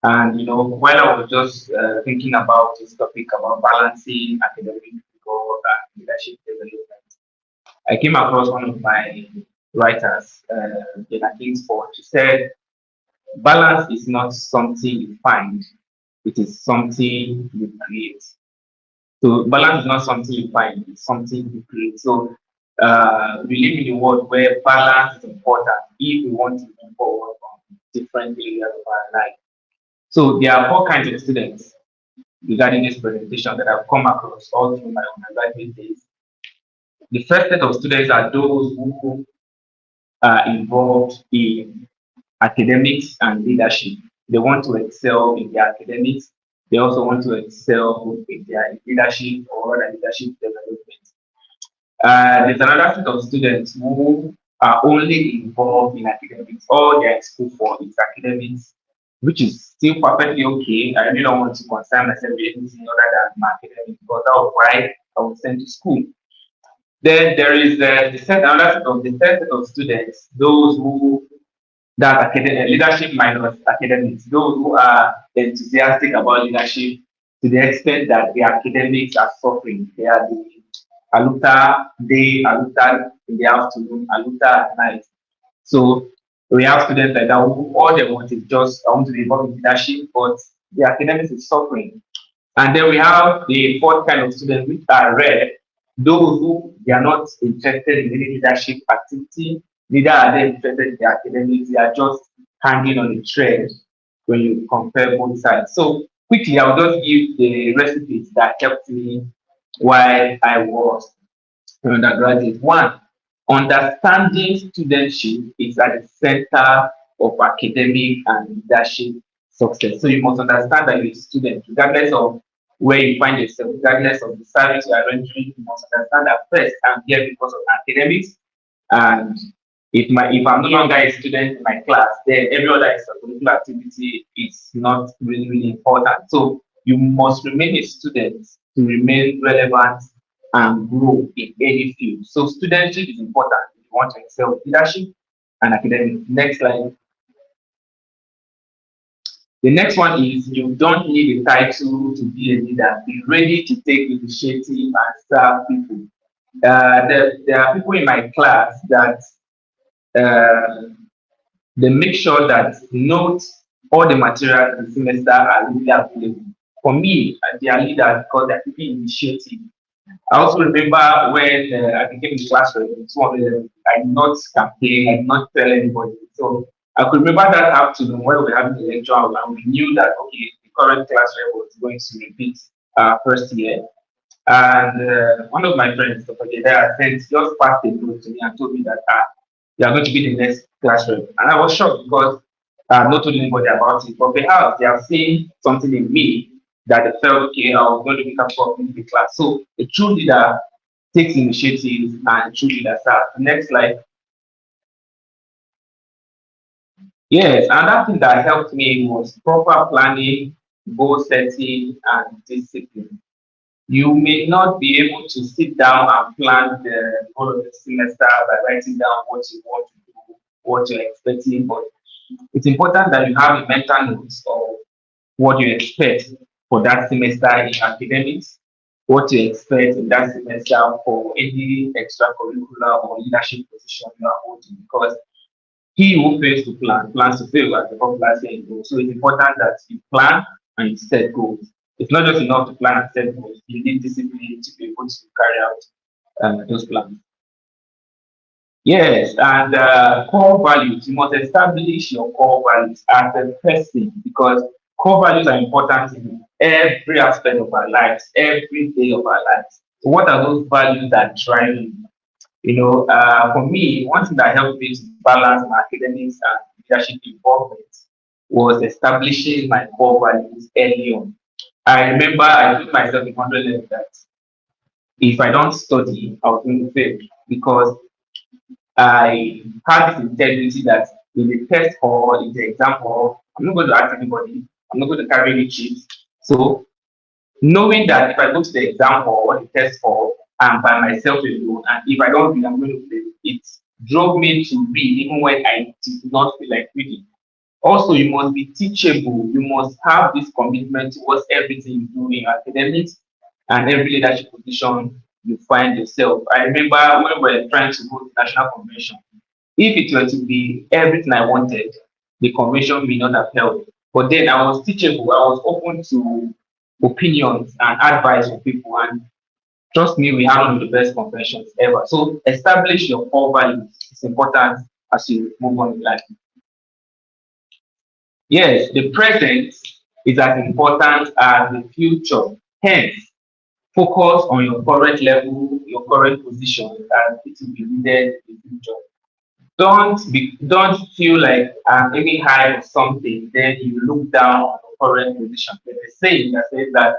And while I was just thinking about this topic about balancing academic rigor and leadership development, I came across one of my writers, Jenna Kingsford. She said, balance is not something you find, it is something you create. So balance is not something you find, it's something you create. So we live in a world where balance is important if we want to move forward from different areas of our life. So there are four kinds of students regarding this presentation that I've come across all through my undergraduate days. The first set of students are those who are involved in academics and leadership. They want to excel in their academics. They also want to excel in their leadership or other leadership development. There's another set of students who are only involved in academics. All they're in school for is academics, which is still perfectly okay. I really don't want to concern myself with anything other than my academics because that was why I was sent to school. Then there is another set of the third set of students, those who that academic leadership minus academics, those who are enthusiastic about leadership to the extent that their academics are suffering. They are the aluta day, aluta in the afternoon, aluta at night. So we have students like that who all they want is just I want to be involved in leadership, but the academics is suffering. And then we have the fourth kind of students, which are rare, those who they are not interested in any leadership activity, neither are they interested in the academics, they are just hanging on the thread when you compare both sides. So quickly, I'll just give the recipes that helped me while I was undergraduate. One, understanding studentship is at the center of academic and leadership success. So you must understand that you're a student, regardless of where you find yourself, regardless of the service you are rendering, you must understand that first I'm here because of academics. And if I'm no longer a student in my class, then every other extracurricular activity is not really, really important. So you must remain a student to remain relevant and grow in any field. So studentship is important if you want to excel in leadership and academics. Next slide. The next one is you don't need a title to be a leader. Be ready to take initiative and serve people. There are people in my class that uh, they make sure that notes all the material in the semester are really available. For me, they are leaders because they're taking initiative. I also remember when I became in the classroom in 200, I did not campaign, I did not tell anybody. So I could remember that afternoon when we were having the lecture and we knew that, okay, the current class rep was going to repeat first year. And one of my friends, Dr. Jeddah, sent just passed a note to me and told me that you are going to be the next class rep. And I was shocked because I have not told anybody about it. But perhaps they have seen something in me that they felt, okay, I was going to become part of the class. So a true leader takes initiative and true leaders are. Next slide. Yes, another thing that helped me was proper planning, goal setting, and discipline. You may not be able to sit down and plan the whole of the semester by writing down what you want to do, what you're expecting, but it's important that you have a mental notes of what you expect for that semester in academics, what you expect in that semester for any extracurricular or leadership position you are holding, because he who fails to plan plans to fail, as the popular saying goes. So it's important that you plan and you set goals. It's not just enough to plan and set goals. You need discipline to be able to carry out those plans. Yes, and core values. You must establish your core values as a person because core values are important in every aspect of our lives, every day of our lives. So, what are those values that drive you? For me, one thing that helped me to balance my academics and leadership involvement was establishing my core values early on. I remember I told myself in 100 level that if I don't study, I was going to fail because I had this integrity that in the test hall, in the exam hall, I'm not going to ask anybody, I'm not going to carry any cheats. So, knowing that if I go to the exam hall or the test hall, I'm by myself alone, and if I don't read, I'm going to fail. It drove me to read even when I did not feel like reading. Also, you must be teachable. You must have this commitment towards everything you do in academics and every leadership position you find yourself. I remember when we were trying to go to national convention. If it were to be everything I wanted, the convention may not have held. But then I was teachable. I was open to opinions and advice from people. And trust me, we have one of the best conventions ever. So establish your core values. It's important as you move on in life. Yes, the present is as important as the future. Hence, focus on your current level, your current position, and it will be needed in the future. Don't feel like I'm aiming high or something, then you look down on your current position. There's a saying that says that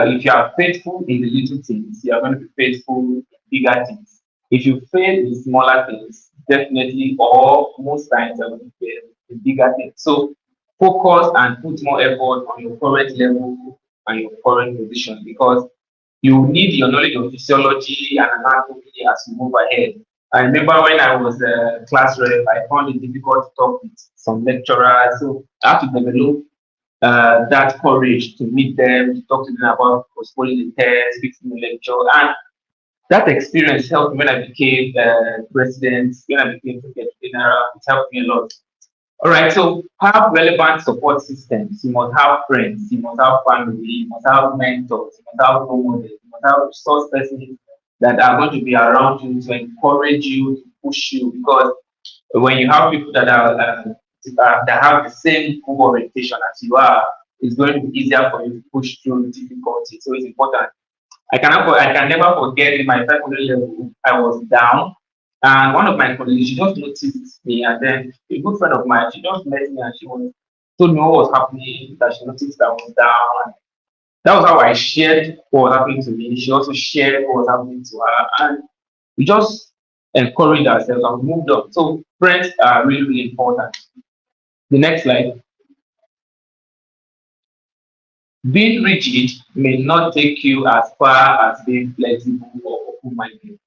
if you are faithful in the little things, you are going to be faithful in bigger things. If you fail in smaller things, definitely or most times you're going to fail in bigger things. So focus and put more effort on your current level and your current position because you need your knowledge of physiology and anatomy as you move ahead. I remember when I was a class rep, I found it difficult to talk with some lecturers. So I have to develop that courage to meet them, to talk to them about postponing the test, fixing the lecture. And that experience helped me when I became president, when I became secretary general. It helped me a lot. All right, so have relevant support systems. You must have friends, you must have family, you must have mentors, you must have role models, you must have resource persons that are going to be around you to encourage you, to push you. Because when you have people that that have the same goal orientation as you are, it's going to be easier for you to push through difficulty. So it's important. I can never forget in my 500 level, I was down, and one of my colleagues, she just noticed me, and then a good friend of mine, she just met me and she was told me what was happening, that she noticed that I was down. And that was how I shared what was happening to me. She also shared what was happening to her, and we just encouraged ourselves and moved on. So friends are really, really important. The next slide. Being rigid may not take you as far as being flexible or open-minded.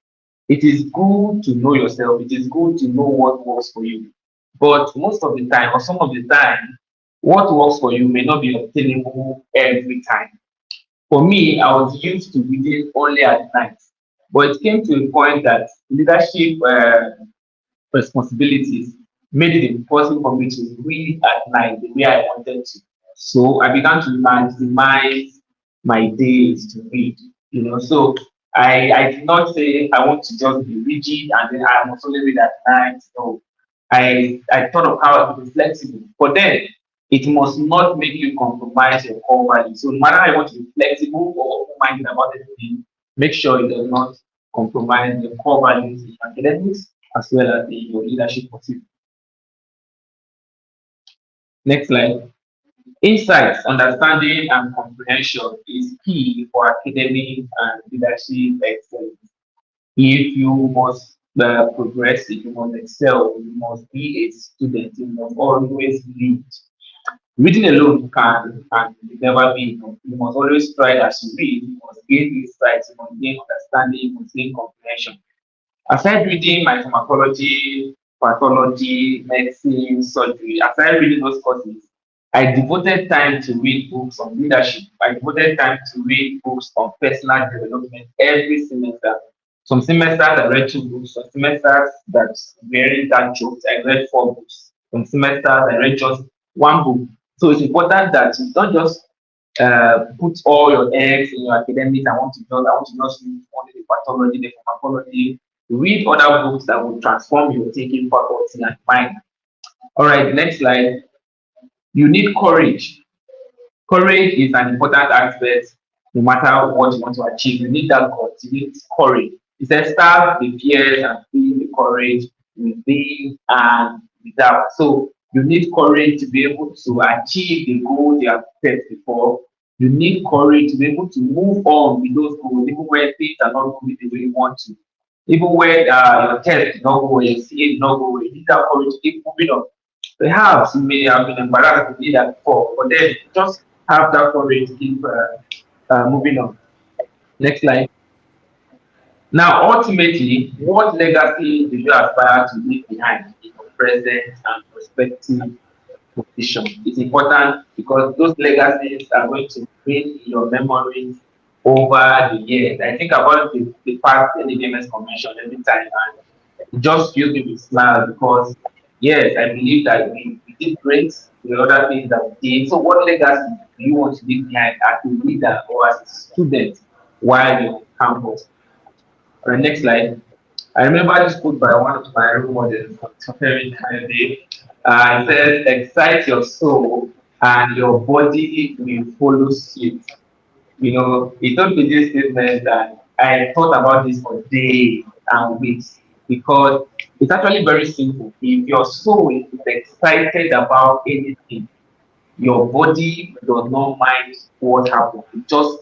It is good to know yourself. It is good to know what works for you. But most of the time, or some of the time, what works for you may not be obtainable every time. For me, I was used to reading only at night. But it came to a point that leadership responsibilities made it impossible for me to read at night the way I wanted to. So I began to maximize my days to read, So I did not say I want to just be rigid and then I must only read at night. No. I thought of how I could be flexible. But then it must not make you compromise your core values. So no matter how you want to be flexible or open-minded about anything, make sure it does not compromise your core values in academics as well as in your leadership pursuit. Next slide. Insights, understanding, and comprehension is key for academic and leadership excellence. If you must progress, if you must excel, you must be a student, you must always lead. Reading alone can never be enough. You must always try as you read, you must gain insights, you must gain understanding, you must gain comprehension. Aside reading my pharmacology, pathology, medicine, surgery, aside reading those courses, I devoted time to read books on leadership. I devoted time to read books on personal development every semester. Some semesters I read 2 books, some semesters that very that jokes, I read 4 books. Some semesters I read just 1 book. So it's important that you don't just put all your eggs in your academics. I want to just read only the pathology, the pharmacology. Read other books that will transform your thinking faculty and mind. All right, next slide. You need courage. Courage is an important aspect no matter what you want to achieve. You need that guts, you need courage. It says start the fears and feel the courage within and without. So you need courage to be able to achieve the goals you have set before. You need courage to be able to move on with those goals, even when things are not going the way you want to. Even when your test did not go well, your CA did not go well, you need that courage to keep moving on. Perhaps you may have been embarrassed to do that before, but then just have that courage to keep moving on. Next slide. Now, ultimately, what legacy do you aspire to leave behind in your present and prospective position? It's important because those legacies are going to remain in your memories over the years. I think about the past LDMS convention every time, and it just fills me with smile because, yes, I believe that we did great, the other things that we did. So, what legacy do you want to leave behind as a leader or as a student while you're on campus? All right, next slide. I remember this quote by one of my role models, Dr. Perry Kennedy. It says, excite your soul and your body will follow suit. You know, he told me this statement that I thought about this for days and weeks because it's actually very simple. If your soul is excited about anything, your body does not mind what happens. It just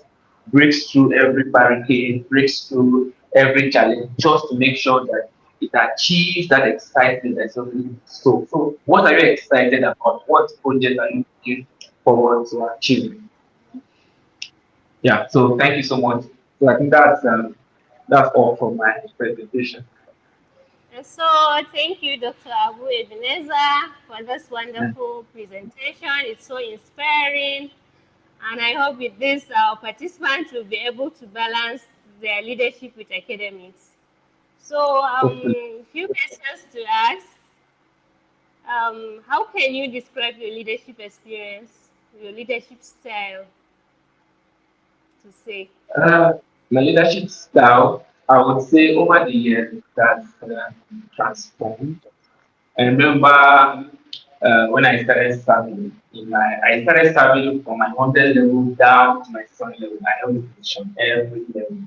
breaks through every barricade, breaks through every challenge, just to make sure that it achieves that excitement that's already so. So, what are you excited about? What project are you looking forward to achieving? Yeah. So, thank you so much. So, I think that's all for my presentation. And so thank you, Dr. Abu Ebenezer, for this Yeah. wonderful presentation. It's so inspiring. And I hope with this, our participants will be able to balance their leadership with academics. So, Hopefully. few questions to ask. How can you describe your leadership experience, your leadership style, to say? Uh, my leadership style, I would say over the years, that's transformed. I remember when I started serving, I started serving from my 100 level down to my son level. I held the position every level.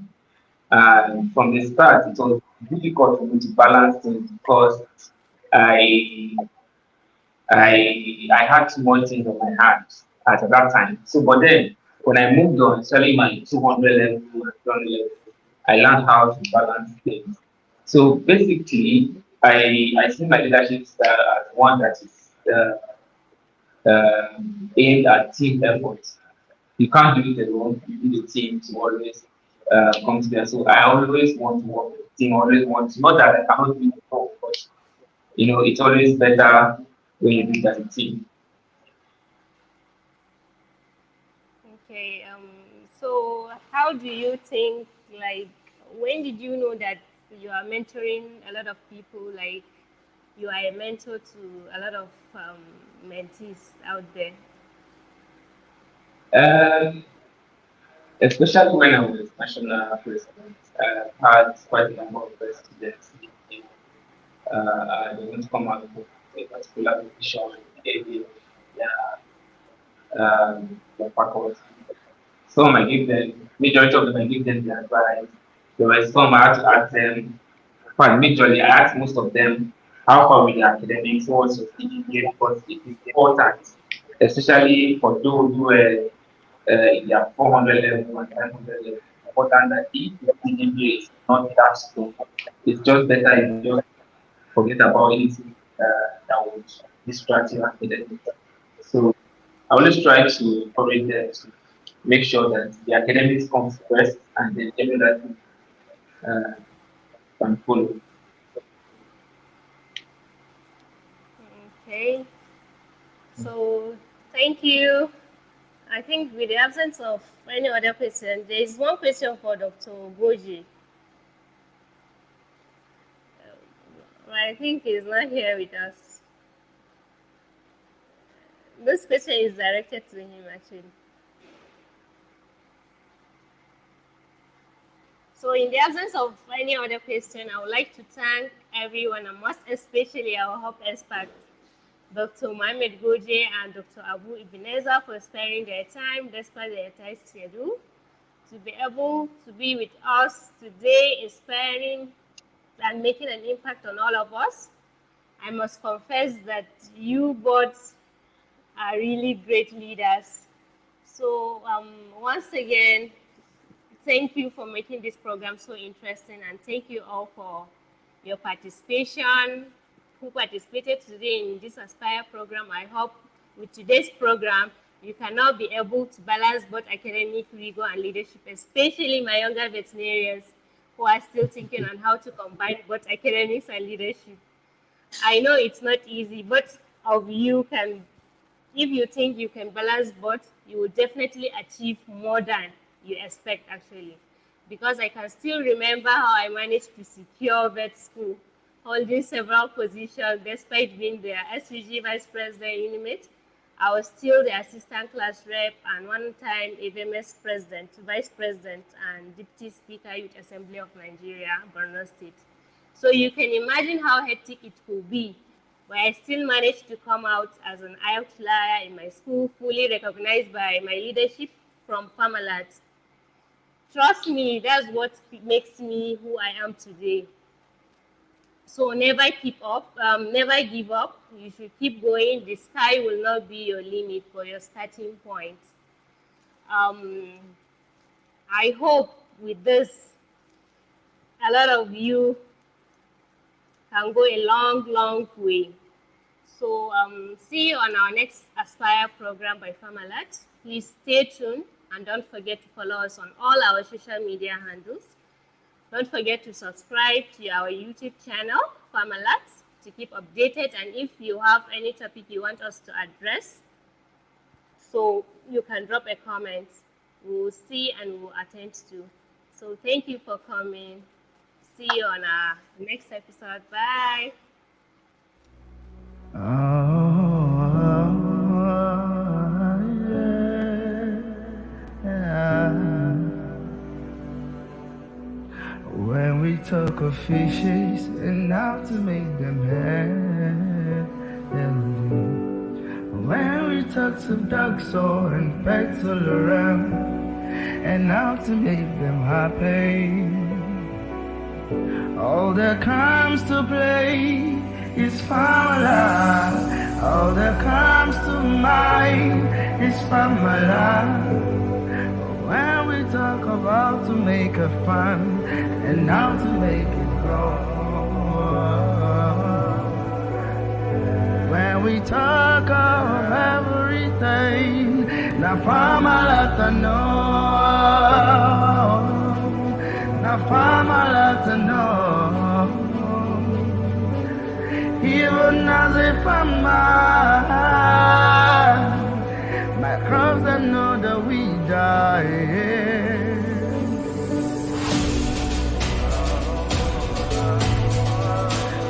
And from the start, it was difficult for me to balance things because I I had too much things on my hands at that time. So, but then when I moved on, especially my 200 level and 300 level, I learned how to balance things. So basically, I see my leadership style as one that is aimed at team efforts. You can't do it alone. You need a team to always come together. So I always want to work with a team. I always want to, not that I cannot do it alone, but it's always better when you do it as a team. Okay, so how do you think, like, when did you know that you are mentoring a lot of people, like, you are a mentor to a lot of mentees out there? Um, Especially when I was national president, I had quite a number of students. They want to come out with a particular position in their faculty. Some I give them, majority of them I give them the advice. There were some I had to ask them, but majorly I asked most of them how far with their academics, what's your CGPA, because it is important, especially for those who were in their 400 level and 500 level. Important that if the CGPA is not that strong, it's just better if you just forget about anything that would distract your academics. So I always try to encourage them to make sure that the academics comes first and then every other thing uh, can follow. Okay, so thank you. I think with the absence of any other question, there is one question for Dr. Goji. I think he's not here with us. This question is directed to him, actually. So in the absence of any other question, I would like to thank everyone, and most especially our hub expert, Dr. Mohamed Goje and Dr. Abu Ebenezer, for sparing their time despite their tight schedule to be able to be with us today, inspiring and making an impact on all of us. I must confess that you both are really great leaders. So once again, thank you for making this program so interesting, and thank you all for your participation, who participated today in this Aspire program. I hope with today's program, you can now be able to balance both academic rigor and leadership, especially my younger veterinarians who are still thinking on how to combine both academics and leadership. I know it's not easy, but of you can, if you think you can balance both, you will definitely achieve more than you expect actually. Because I can still remember how I managed to secure vet school, holding several positions despite being the SVG Vice President Unimate. I was still the assistant class rep and one time AVMS president, vice president, and deputy speaker, Youth Assembly of Nigeria, Borno State. So you can imagine how hectic it could be, but I still managed to come out as an outlier in my school, fully recognized by my leadership from Parmalat. Trust me, that's what makes me who I am today. So never never give up. You should keep going. The sky will not be your limit for your starting point. I hope with this, a lot of you can go a long, long way. So see you on our next Aspire program by Parmalat. Please stay tuned and don't forget to follow us on all our social media handles. Don't forget to subscribe to our YouTube channel, Parmalat, to keep updated. And if you have any topic you want us to address, so you can drop a comment. We'll see and we'll attend to. So thank you for coming. See you on our next episode. Bye. When we talk of fishes and how to make them healthy. When we talk of dogs and pets all around and how to make them happy. All that comes to play is Famala. All that comes to mind is Famala. When we talk about to make a fun and how to make it grow. When we talk of everything, na Famala to know. Na Famala to know. Even as if I'm my crops that know that we die.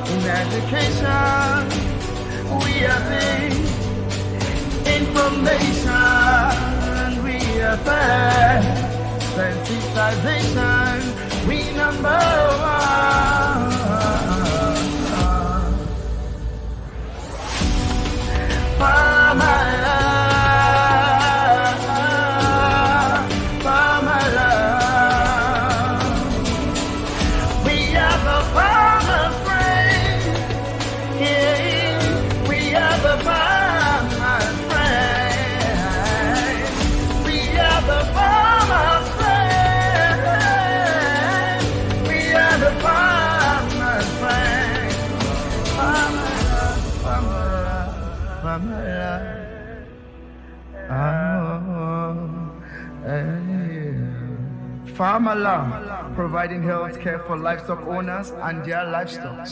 In education, we are the information, we are the sensitization, we number one. Famala. Farm Alarm, providing health care for livestock owners and their livestock.